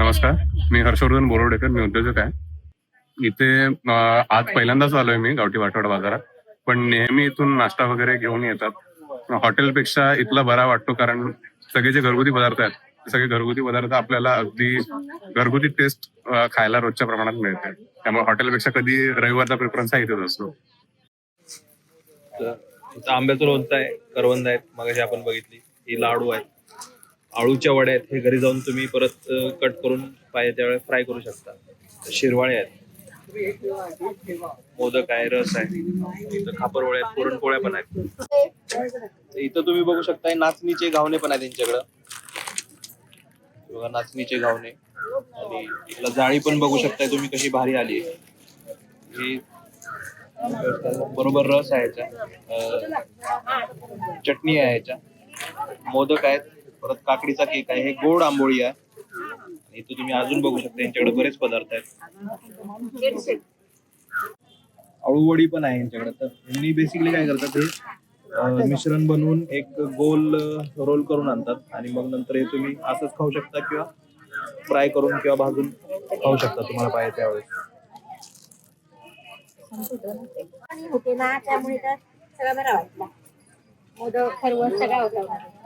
नमस्कार, मी हर्षवर्धन बोरोडेकर. मी उद्योजक आहे. इथे आज पहिल्यांदाच आलोय मी गावठी वाटवड बाजारात. पण नेहमी इथून नाश्ता वगैरे घेऊन येतात. हॉटेलपेक्षा इथला बरा वाटतो, कारण सगळे जे घरगुती पदार्थ आहेत ते सगळे घरगुती पदार्थ आपल्याला अगदी घरगुती टेस्ट खायला रोजच्या प्रमाणात मिळते. त्यामुळे हॉटेलपेक्षा कधी रविवारचा प्रेफरन्स हा इथेच असतो. इथं आंब्याचं लोणचं आहे, करवंद आहेत, मगाशी आपण बघितली, ही लाडू आहेत, आळूच्या वड्या आहेत. हे घरी जाऊन तुम्ही परत कट करून पाहिजे त्यावेळेस फ्राय करू शकता. शिरवाळे आहेत, मोदक आहे, रस आहे, इथं खापरवड्या आहेत, पुरणपोळ्या पण आहेत. इथं तुम्ही बघू शकता नाचणीचे घावणे पण आहेत त्यांच्याकडं. बघा, नाचणीचे घावणे. आणि इथला जाळी पण बघू शकताय तुम्ही कशी भारी आली आहे. ही बरोबर रस आहे याच्या, चटणी आहे याच्या, मोदक आहेत, परत काकडीचा केक आहे, हे गोड आंबोळी आहे. इथं तुम्ही अजून बघू शकता यांच्याकडे बरेच पदार्थ आहेत. अळूवडी पण आहे यांच्याकडे. तर यांनी बेसिकली काय करतात, हे मिश्रण बनवून एक गोल रोल करून आणतात आणि मग नंतर हे तुम्ही असंच खाऊ शकता किंवा फ्राय करून किंवा भाजून खाऊ शकता तुम्हाला पाहिजे त्यावेळेस. होते ना, त्यामुळे तर सगळं बरं वाटलं. मोदक खरवस सगळं होतं.